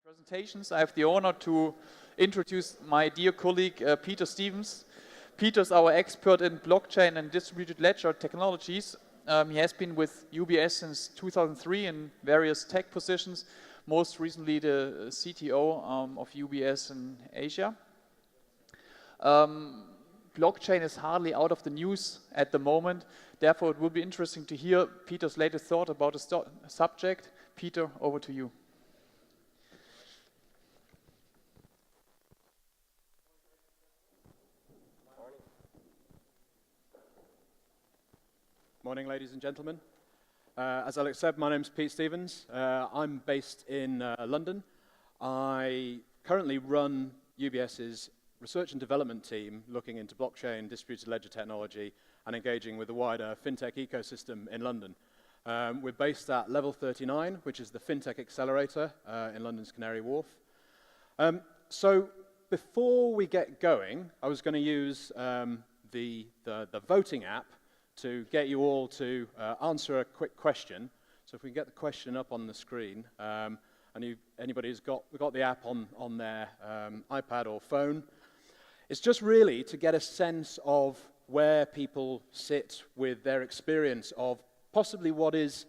Presentations. I have the honor to introduce my dear colleague Peter Stevens. Peter is our expert in blockchain and distributed ledger technologies. He has been with UBS since 2003 in various tech positions, most recently the CTO of UBS in Asia. Blockchain is hardly out of the news at the moment, therefore it will be interesting to hear Peter's latest thought about the subject. Peter, over to you. Morning, ladies and gentlemen. As Alex said, my name's Pete Stevens. I'm based in London. I currently run UBS's research and development team looking into blockchain, distributed ledger technology, and engaging with the wider fintech ecosystem in London. We're based at Level 39, which is the fintech accelerator in London's Canary Wharf. So before we get going, I was going to use the voting app to get you all to answer a quick question. So if we can get the question up on the screen, and anybody who's got the app on their iPad or phone, it's just really to get a sense of where people sit with their experience of possibly what is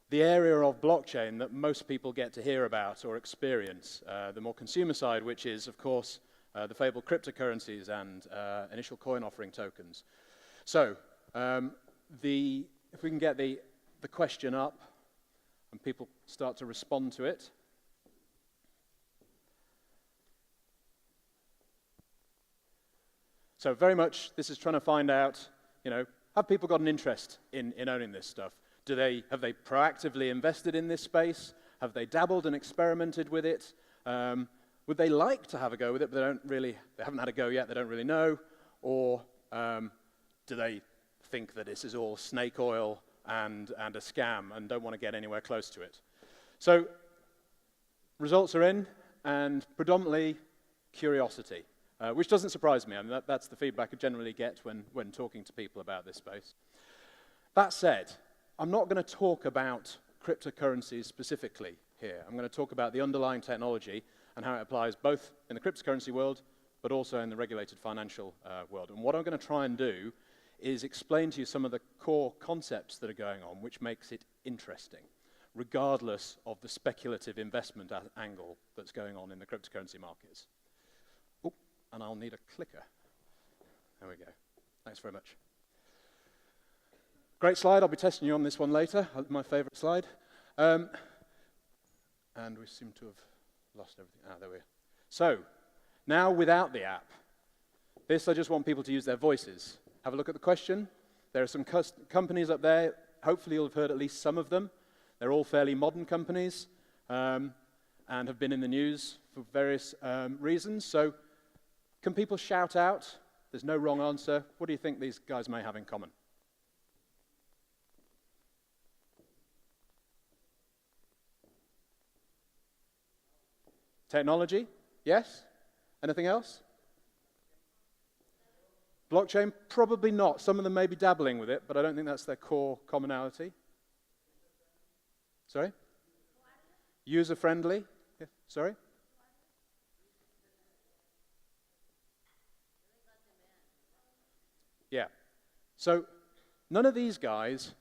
the area of blockchain that most people get to hear about or experience. The more consumer side, which is, of course, the fabled cryptocurrencies and initial coin offering tokens. So, if we can get the question up and people start to respond to it. So very much this is trying to find out, have people got an interest in owning this stuff? Have they proactively invested in this space? Have they dabbled and experimented with it? Would they like to have a go with it, but they haven't had a go yet, they don't really know? Or do they think that this is all snake oil and a scam and don't want to get anywhere close to it? So results are in, and predominantly curiosity, which doesn't surprise me. I mean, that's the feedback I generally get when talking to people about this space. That said, I'm not going to talk about cryptocurrencies specifically here. I'm going to talk about the underlying technology and how it applies both in the cryptocurrency world but also in the regulated financial world. And what I'm going to try and do is explain to you some of the core concepts that are going on, which makes it interesting, regardless of the speculative investment angle that's going on in the cryptocurrency markets. Oh, and I'll need a clicker. There we go. Thanks very much. Great slide. I'll be testing you on this one later. My favorite slide. And we seem to have lost everything. There we are. So, now without the app. This, I just want people to use their voices. Have a look at the question. There are some companies up there. Hopefully you'll have heard at least some of them. They're all fairly modern companies and have been in the news for various reasons. So can people shout out? There's no wrong answer. What do you think these guys may have in common? Technology? Yes? Anything else? Blockchain? Probably not. Some of them may be dabbling with it, but I don't think that's their core commonality. Sorry? User-friendly? Yeah. Sorry? Yeah. So none of these guys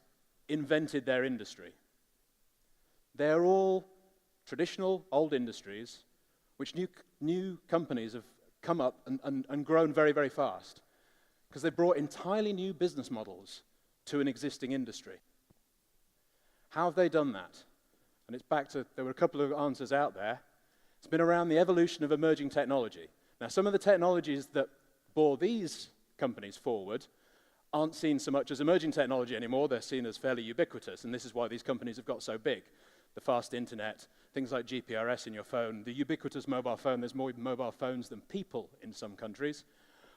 invented their industry. They're all traditional, old industries, which new companies have come up and grown very, very fast, because they brought entirely new business models to an existing industry. How have they done that? And it's back to, there were a couple of answers out there. It's been around the evolution of emerging technology. Now, some of the technologies that bore these companies forward aren't seen so much as emerging technology anymore. They're seen as fairly ubiquitous, and this is why these companies have got so big. The fast internet, things like GPRS in your phone, the ubiquitous mobile phone. There's more mobile phones than people in some countries.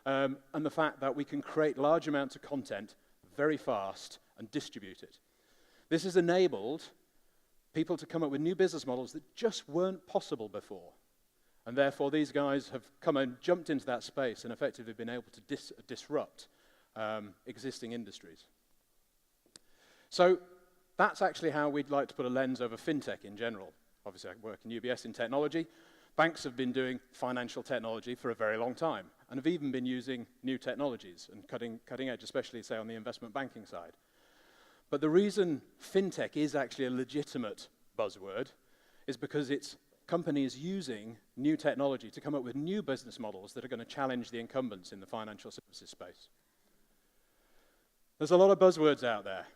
And the fact that we can create large amounts of content very fast and distribute it. This has enabled people to come up with new business models that just weren't possible before. And therefore, these guys have come and jumped into that space and effectively been able to disrupt existing industries. So that's actually how we'd like to put a lens over fintech in general. obviously I work in UBS in technology. Banks have been doing financial technology for a very long time and have even been using new technologies and cutting edge, especially, say, on the investment banking side. But the reason fintech is actually a legitimate buzzword is because it's companies using new technology to come up with new business models that are going to challenge the incumbents in the financial services space. There's a lot of buzzwords out there.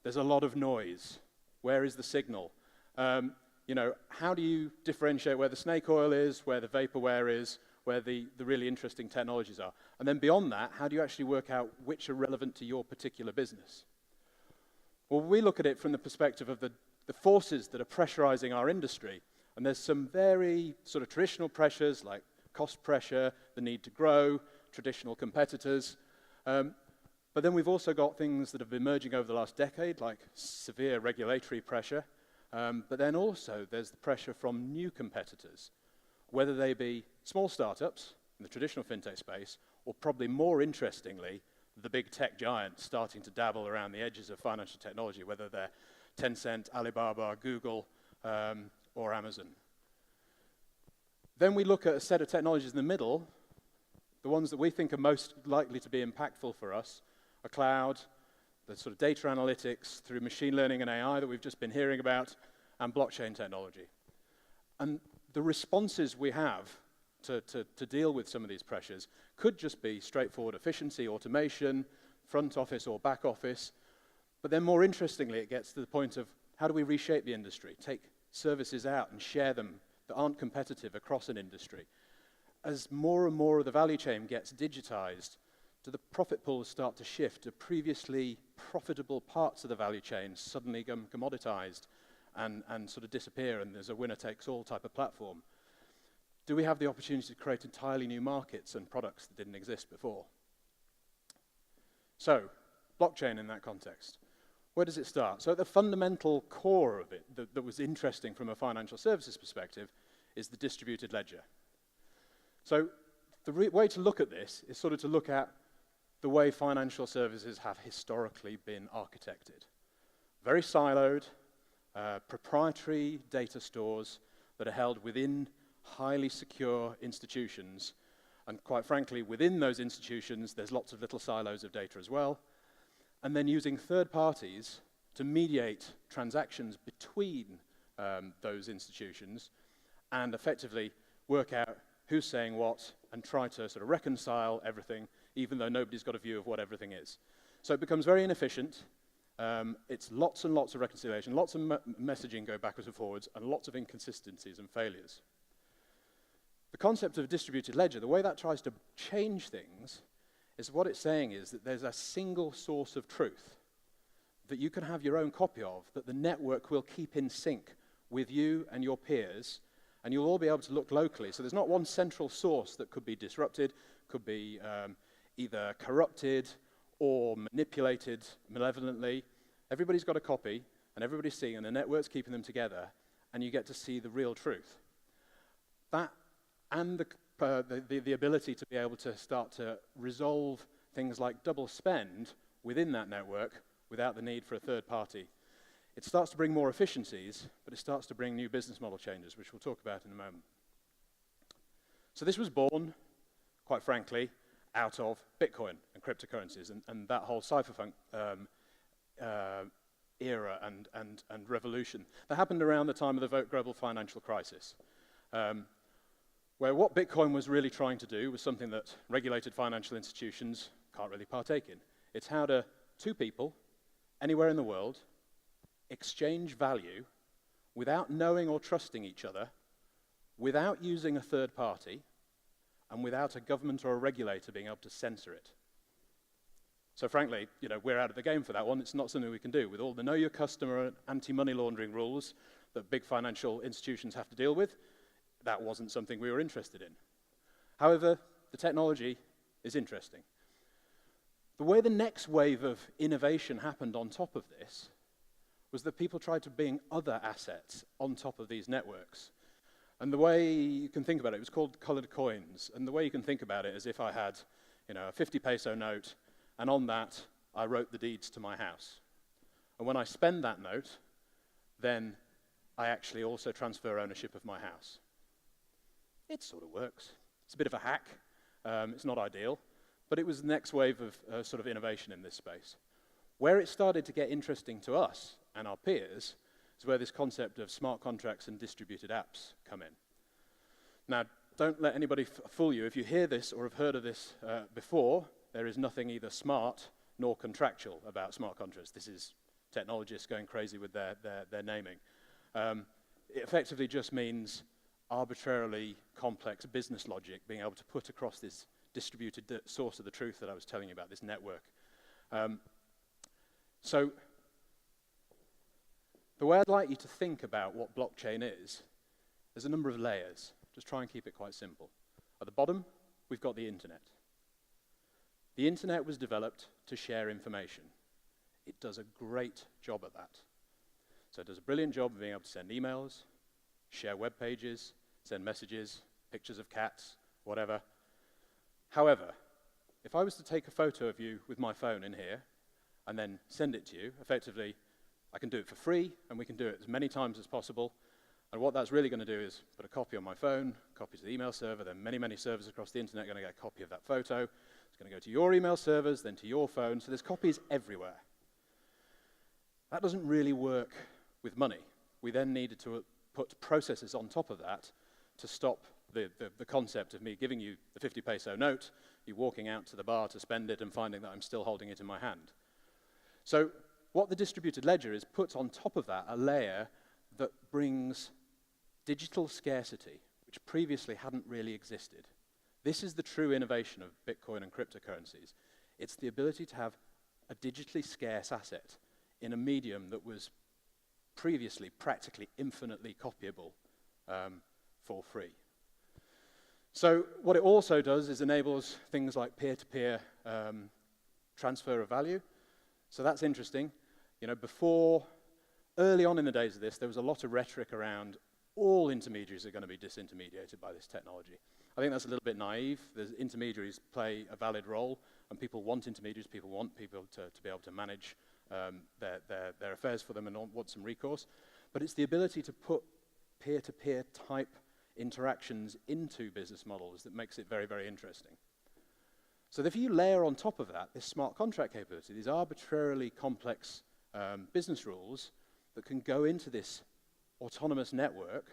There's a lot of noise. Where is the signal? How do you differentiate where the snake oil is, where the vaporware is, where the really interesting technologies are? And then beyond that, how do you actually work out which are relevant to your particular business? Well, we look at it from the perspective of the forces that are pressurizing our industry. And there's some very sort of traditional pressures like cost pressure, the need to grow, traditional competitors. But then we've also got things that have been emerging over the last decade, like severe regulatory pressure. But then also there's the pressure from new competitors, whether they be small startups in the traditional fintech space, or probably more interestingly, the big tech giants starting to dabble around the edges of financial technology, whether they're Tencent, Alibaba, Google, or Amazon. Then we look at a set of technologies in the middle. The ones that we think are most likely to be impactful for us are cloud, the sort of data analytics through machine learning and AI that we've just been hearing about, and blockchain technology. And the responses we have to deal with some of these pressures could just be straightforward efficiency, automation, front office or back office. But then more interestingly, it gets to the point of how do we reshape the industry, take services out and share them that aren't competitive across an industry. As more and more of the value chain gets digitized, do the profit pools start to shift? Do previously profitable parts of the value chain suddenly become commoditized and sort of disappear, and there's a winner-takes-all type of platform? Do we have the opportunity to create entirely new markets and products that didn't exist before? So, blockchain in that context. Where does it start? So at the fundamental core of it that was interesting from a financial services perspective is the distributed ledger. So the way to look at this is sort of to look at the way financial services have historically been architected. Very siloed, proprietary data stores that are held within highly secure institutions. And quite frankly, within those institutions, there's lots of little silos of data as well. And then using third parties to mediate transactions between those institutions and effectively work out who's saying what and try to sort of reconcile everything, even though nobody's got a view of what everything is. So it becomes very inefficient. It's lots and lots of reconciliation, lots of messaging go backwards and forwards, and lots of inconsistencies and failures. The concept of a distributed ledger, the way that tries to change things, is what it's saying is that there's a single source of truth that you can have your own copy of, that the network will keep in sync with you and your peers, and you'll all be able to look locally. So there's not one central source that could be disrupted, could be either corrupted or manipulated malevolently. Everybody's got a copy, and everybody's seeing, and the network's keeping them together, and you get to see the real truth. That and the ability to be able to start to resolve things like double spend within that network without the need for a third party. It starts to bring more efficiencies, but it starts to bring new business model changes, which we'll talk about in a moment. So this was born, quite frankly, out of Bitcoin and cryptocurrencies and that whole cypherpunk era and revolution that happened around the time of the global financial crisis, where what Bitcoin was really trying to do was something that regulated financial institutions can't really partake in. It's how do two people, anywhere in the world, exchange value without knowing or trusting each other, without using a third party, and without a government or a regulator being able to censor it. So frankly, we're out of the game for that one. It's not something we can do. With all the know your customer and anti-money laundering rules that big financial institutions have to deal with, that wasn't something we were interested in. However, the technology is interesting. The way the next wave of innovation happened on top of this was that people tried to bring other assets on top of these networks. And the way you can think about it was called colored coins. And the way you can think about it is if I had a 50 peso note, and on that I wrote the deeds to my house. And when I spend that note, then I actually also transfer ownership of my house. It sort of works. It's a bit of a hack. It's not ideal, but it was the next wave of sort of innovation in this space. Where it started to get interesting to us and our peers is where this concept of smart contracts and distributed apps come in. Now, don't let anybody fool you. If you hear this or have heard of this before, there is nothing either smart nor contractual about smart contracts. This is technologists going crazy with their naming. It effectively just means arbitrarily complex business logic being able to put across this distributed source of the truth that I was telling you about, this network. So the way I'd like you to think about what blockchain is, there's a number of layers. Just try and keep it quite simple. At the bottom, we've got the internet. The internet was developed to share information. It does a great job at that. So it does a brilliant job of being able to send emails, share web pages, send messages, pictures of cats, whatever. However, if I was to take a photo of you with my phone in here and then send it to you, effectively, I can do it for free, and we can do it as many times as possible. And what that's really going to do is put a copy on my phone, copy to the email server, then many, many servers across the internet are going to get a copy of that photo. It's going to go to your email servers, then to your phone. So there's copies everywhere. That doesn't really work with money. We then needed to put processes on top of that to stop the concept of me giving you the 50 peso note, you walking out to the bar to spend it and finding that I'm still holding it in my hand. So what the distributed ledger is, puts on top of that a layer that brings digital scarcity, which previously hadn't really existed. This is the true innovation of Bitcoin and cryptocurrencies. It's the ability to have a digitally scarce asset in a medium that was previously practically infinitely copyable for free. So what it also does is enables things like peer-to-peer transfer of value. So that's interesting. You know, early on in the days of this, there was a lot of rhetoric around all intermediaries are going to be disintermediated by this technology. I think that's a little bit naive. The intermediaries play a valid role, and people want intermediaries. People want people to be able to manage their affairs for them and want some recourse. But it's the ability to put peer-to-peer type interactions into business models that makes it very, very interesting. So if you layer on top of that this smart contract capability, these arbitrarily complex business rules that can go into this autonomous network,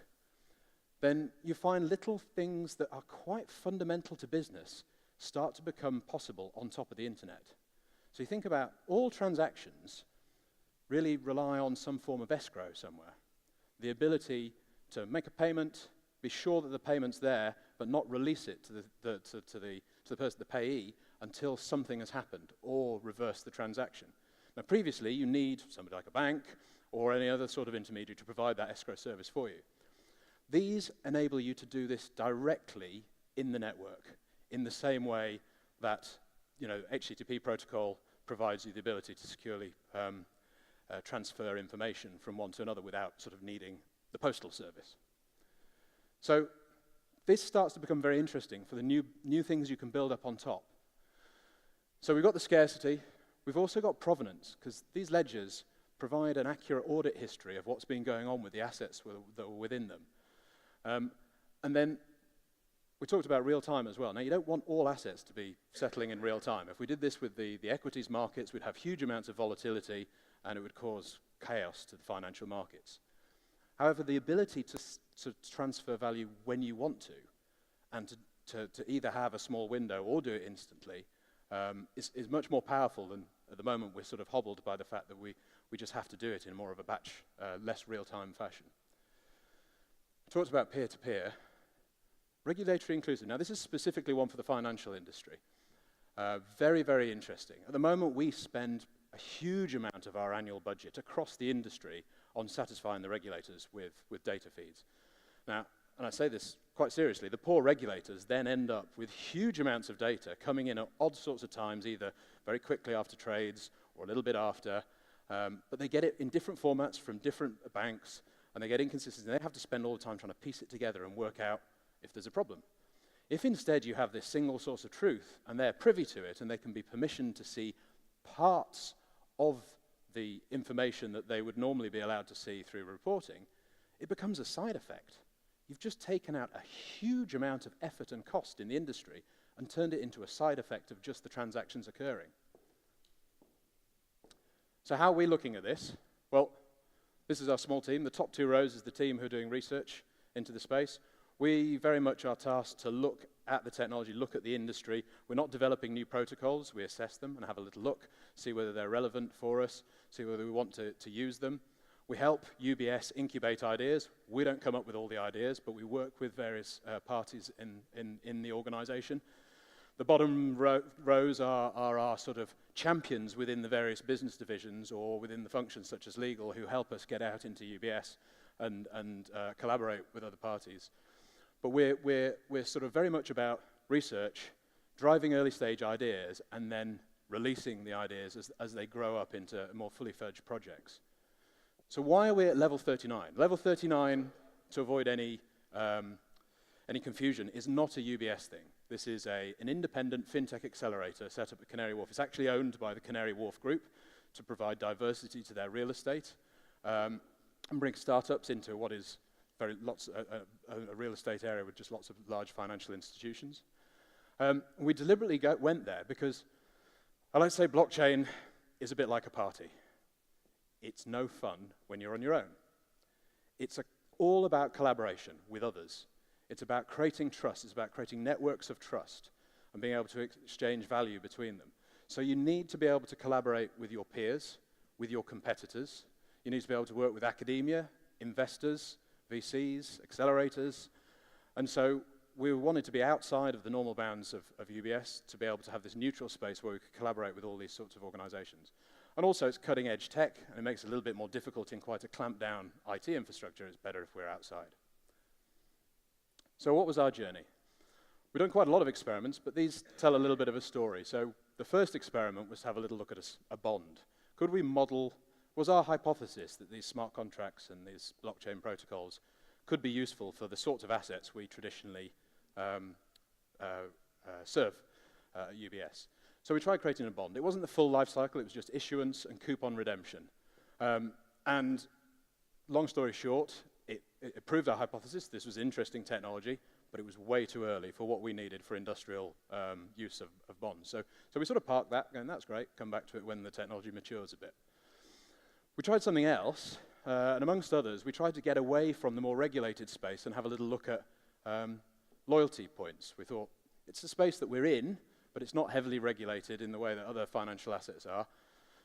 then you find little things that are quite fundamental to business start to become possible on top of the internet. So you think about all transactions really rely on some form of escrow somewhere. The ability to make a payment, be sure that the payment's there, but not release it to the person, the payee, until something has happened, or reverse the transaction. Now, previously, you need somebody like a bank or any other sort of intermediary to provide that escrow service for you. These enable you to do this directly in the network, in the same way that HTTP protocol provides you the ability to securely transfer information from one to another without sort of needing the postal service. So this starts to become very interesting for the new things you can build up on top. So we've got the scarcity. We've also got provenance, because these ledgers provide an accurate audit history of what's been going on with the assets that were within them. And then we talked about real time as well. Now, you don't want all assets to be settling in real time. If we did this with the equities markets, we'd have huge amounts of volatility, and it would cause chaos to the financial markets. However, the ability to transfer value when you want to, and to either have a small window or do it instantly, is much more powerful than, at the moment, we're sort of hobbled by the fact that we just have to do it in more of a batch, less real-time fashion. I talked about peer-to-peer. Regulatory inclusive. Now, this is specifically one for the financial industry. Very, very interesting. At the moment, we spend a huge amount of our annual budget across the industry on satisfying the regulators with data feeds. Now, and I say this quite seriously, the poor regulators then end up with huge amounts of data coming in at odd sorts of times, either very quickly after trades or a little bit after, but they get it in different formats from different banks, and they get inconsistency, and they have to spend all the time trying to piece it together and work out if there's a problem. If instead you have this single source of truth, and they're privy to it, and they can be permissioned to see parts of the information that they would normally be allowed to see through reporting, it becomes a side effect. You've just taken out a huge amount of effort and cost in the industry and turned it into a side effect of just the transactions occurring. So how are we looking at this? Well, this is our small team. The top 2 rows is the team who are doing research into the space. We very much are tasked to look at the technology, look at the industry. We're not developing new protocols. We assess them and have a little look, see whether they're relevant for us, see whether we want to use them. We help UBS incubate ideas. We don't come up with all the ideas, but we work with various parties in the organization. The bottom rows are our sort of champions within the various business divisions or within the functions such as legal who help us get out into UBS and collaborate with other parties. But we're sort of very much about research, driving early stage ideas, and then releasing the ideas as they grow up into more fully fledged projects. So why are we at level 39? Level 39, to avoid any confusion, is not a UBS thing. This is an independent fintech accelerator set up at Canary Wharf. It's actually owned by the Canary Wharf Group to provide diversity to their real estate and bring startups into what is a real estate area with just lots of large financial institutions. We deliberately went there because I like to say blockchain is a bit like a party. It's no fun when you're on your own. It's all about collaboration with others. It's about creating trust. It's about creating networks of trust and being able to exchange value between them. So you need to be able to collaborate with your peers, with your competitors. You need to be able to work with academia, investors, VCs, accelerators. And so we wanted to be outside of the normal bounds of UBS to be able to have this neutral space where we could collaborate with all these sorts of organizations. And also it's cutting edge tech, and it makes it a little bit more difficult in quite a clamped down IT infrastructure. It's better if we're outside. So what was our journey? We've done quite a lot of experiments, but these tell a little bit of a story. So the first experiment was to have a little look at a bond. Could we model, was our hypothesis that these smart contracts and these blockchain protocols could be useful for the sorts of assets we traditionally serve at UBS? So we tried creating a bond. It wasn't the full life cycle, it was just issuance and coupon redemption. And long story short, it proved our hypothesis. This was interesting technology, but it was way too early for what we needed for industrial use of bonds. So we sort of parked that, going, that's great, come back to it when the technology matures a bit. We tried something else, and amongst others, we tried to get away from the more regulated space and have a little look at loyalty points. We thought, it's a space that we're in, but it's not heavily regulated in the way that other financial assets are.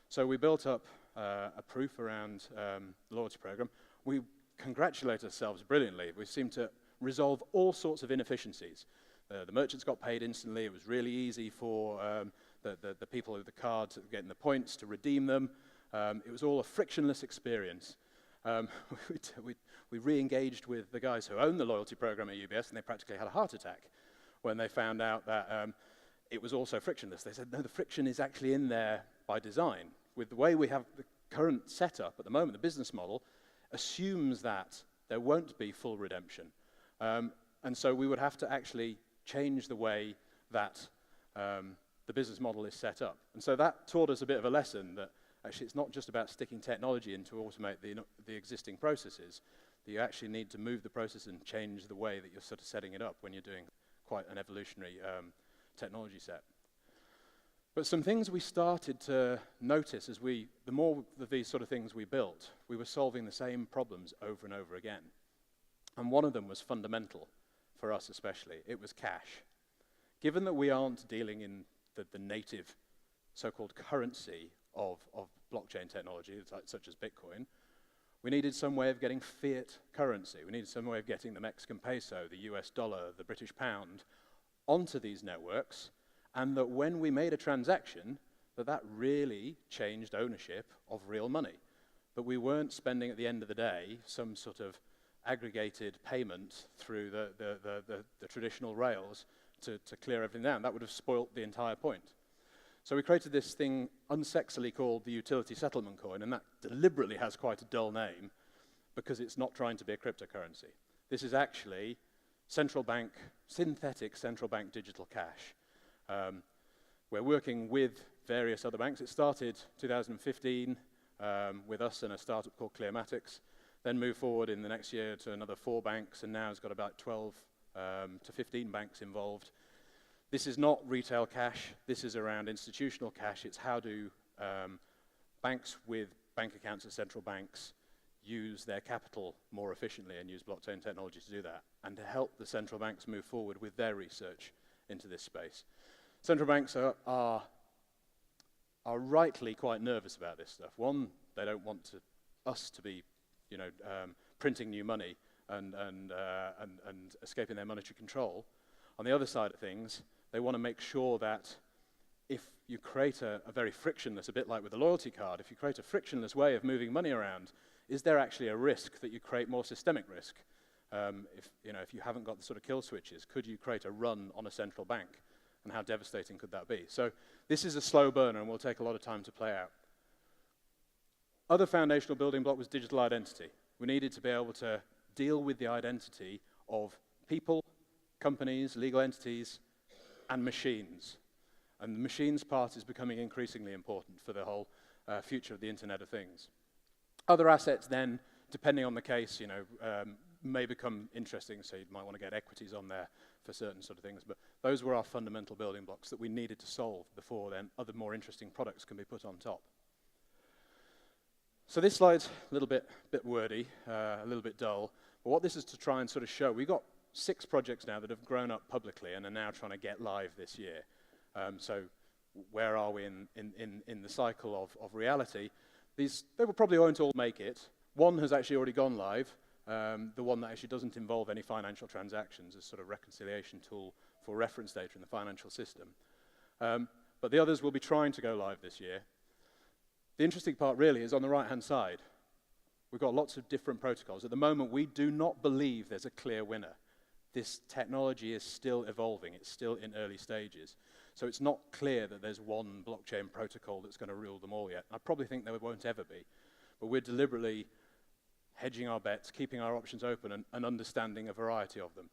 So we built up a proof around the loyalty program. We congratulate ourselves brilliantly. We seemed to resolve all sorts of inefficiencies. The merchants got paid instantly. It was really easy for the people with the cards getting the points to redeem them. It was all a frictionless experience. We re-engaged with the guys who own the loyalty program at UBS, and they practically had a heart attack when they found out that it was also frictionless. They said, no, the friction is actually in there by design. With the way we have the current setup at the moment, the business model assumes that there won't be full redemption. And so we would have to actually change the way that the business model is set up. And so that taught us a bit of a lesson that actually it's not just about sticking technology in to automate the existing processes, that you actually need to move the process and change the way that you're sort of setting it up when you're doing quite an evolutionary technology set. But some things we started to notice as the more of these sort of things we built, we were solving the same problems over and over again. And one of them was fundamental, for us especially. It was cash. Given that we aren't dealing in the native so-called currency of blockchain technology, such as Bitcoin, we needed some way of getting fiat currency. We needed some way of getting the Mexican peso, the US dollar, the British pound onto these networks, and that when we made a transaction, that really changed ownership of real money. But we weren't spending, at the end of the day, some sort of aggregated payment through the traditional rails to clear everything down. That would have spoilt the entire point. So we created this thing unsexily called the utility settlement coin, and that deliberately has quite a dull name because it's not trying to be a cryptocurrency. This is actually synthetic central bank digital cash. We're working with various other banks. It started 2015 with us and a startup called Clearmatics then move forward in the next year to another 4 banks, and now has got about 12 to 15 banks involved. This is not retail cash, this is around institutional cash. It's how do banks with bank accounts at central banks use their capital more efficiently and use blockchain technology to do that, and to help the central banks move forward with their research into this space. Central banks are rightly quite nervous about this stuff. One, they don't want us to be, printing new money and escaping their monetary control. On the other side of things, they want to make sure that if you create a very frictionless, a bit like with a loyalty card, if you create a frictionless way of moving money around, is there actually a risk that you create more systemic risk? If you haven't got the sort of kill switches, could you create a run on a central bank? And how devastating could that be? So this is a slow burner and will take a lot of time to play out. Other foundational building block was digital identity. We needed to be able to deal with the identity of people, companies, legal entities, and machines. And the machines part is becoming increasingly important for the whole future of the Internet of Things. Other assets then, depending on the case, may become interesting, so you might want to get equities on there for certain sort of things, but those were our fundamental building blocks that we needed to solve before then other more interesting products can be put on top. So this slide's a little bit wordy, a little bit dull, but what this is to try and sort of show, we've got 6 projects now that have grown up publicly and are now trying to get live this year. So where are we in the cycle of reality? They will probably won't all make it. One has actually already gone live. The one that actually doesn't involve any financial transactions is sort of reconciliation tool for reference data in the financial system. But the others will be trying to go live this year. The interesting part really is on the right-hand side. We've got lots of different protocols. At the moment, we do not believe there's a clear winner. This technology is still evolving. It's still in early stages. So it's not clear that there's one blockchain protocol that's going to rule them all yet. I probably think there won't ever be. But we're deliberately hedging our bets, keeping our options open, and understanding a variety of them.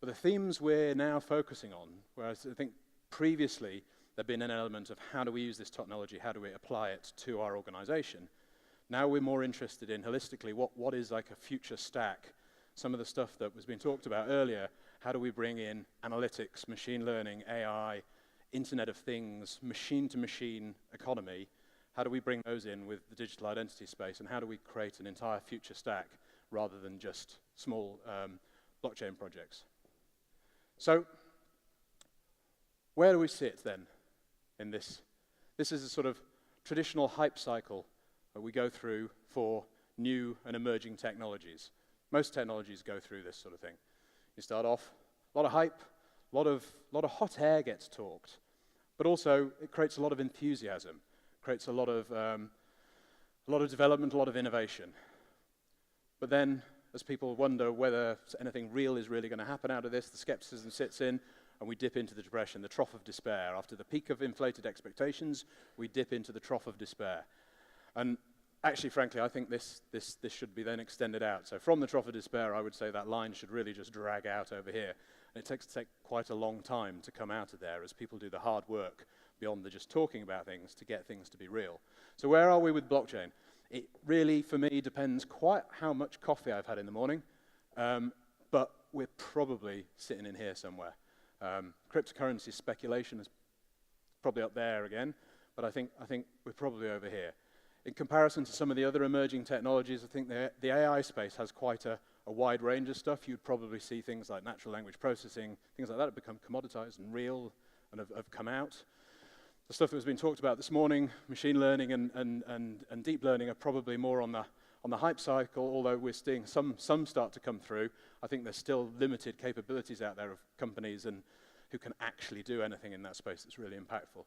But the themes we're now focusing on, whereas I think previously there'd been an element of how do we use this technology, how do we apply it to our organization, now we're more interested in holistically what is like a future stack. Some of the stuff that was being talked about earlier, how do we bring in analytics, machine learning, AI, Internet of Things, machine-to-machine economy, how do we bring those in with the digital identity space, and how do we create an entire future stack rather than just small blockchain projects? So where do we sit then in this? This is a sort of traditional hype cycle that we go through for new and emerging technologies. Most technologies go through this sort of thing. You start off, a lot of hype, a lot of hot air gets talked, but also it creates a lot of enthusiasm, creates a lot of development, a lot of innovation. But then, as people wonder whether anything real is really going to happen out of this, the skepticism sits in, and we dip into the depression, the trough of despair. After the peak of inflated expectations, we dip into the trough of despair. And actually, frankly, I think this should be then extended out. So from the trough of despair, I would say that line should really just drag out over here. And it takes quite a long time to come out of there as people do the hard work beyond the just talking about things to get things to be real. So where are we with blockchain? It really, for me, depends quite how much coffee I've had in the morning, but we're probably sitting in here somewhere. Cryptocurrency speculation is probably up there again, but I think we're probably over here. In comparison to some of the other emerging technologies, I think the AI space has quite a wide range of stuff. You'd probably see things like natural language processing, things like that have become commoditized and real and have come out. The stuff that was being talked about this morning, machine learning and deep learning are probably more on the hype cycle, although we're seeing some start to come through. I think there's still limited capabilities out there of companies and who can actually do anything in that space that's really impactful.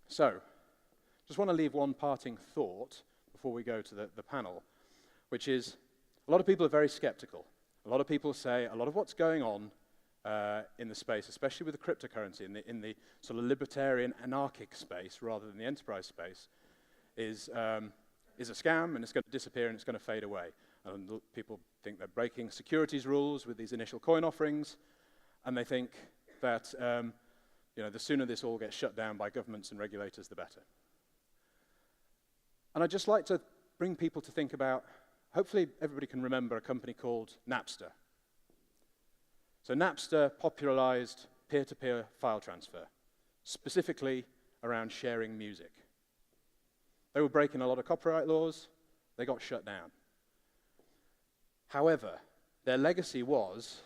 So, just want to leave one parting thought before we go to the panel, which is a lot of people are very skeptical. A lot of people say a lot of what's going on in the space, especially with the cryptocurrency, in the sort of libertarian anarchic space rather than the enterprise space, is a scam, and it's going to disappear and it's going to fade away. And people think they're breaking securities rules with these initial coin offerings, and they think that the sooner this all gets shut down by governments and regulators, the better. And I'd just like to bring people to think about, hopefully everybody can remember a company called Napster. So Napster popularized peer-to-peer file transfer, specifically around sharing music. They were breaking a lot of copyright laws. They got shut down. However, their legacy was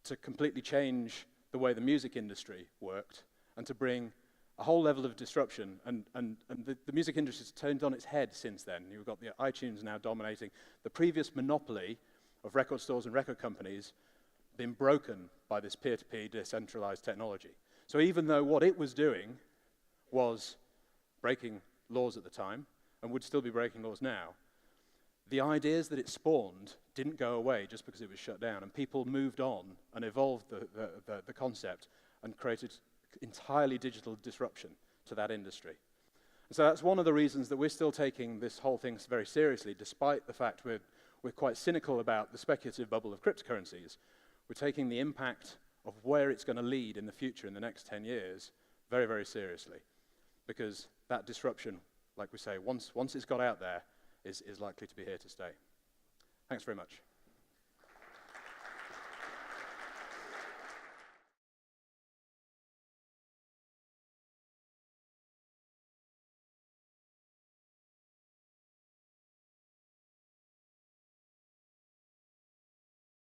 to completely change the way the music industry worked and to bring a whole level of disruption. And the music industry has turned on its head since then. You've got the iTunes now dominating. The previous monopoly of record stores and record companies been broken by this peer-to-peer decentralized technology. So even though what it was doing was breaking laws at the time, and would still be breaking laws now, the ideas that it spawned didn't go away just because it was shut down, and people moved on and evolved the concept and created entirely digital disruption to that industry. And so that's one of the reasons that we're still taking this whole thing very seriously, despite the fact we're quite cynical about the speculative bubble of cryptocurrencies. We're taking the impact of where it's going to lead in the future, in the next 10 years, very, very seriously. Because that disruption, like we say, once it's got out there, is likely to be here to stay. Thanks very much.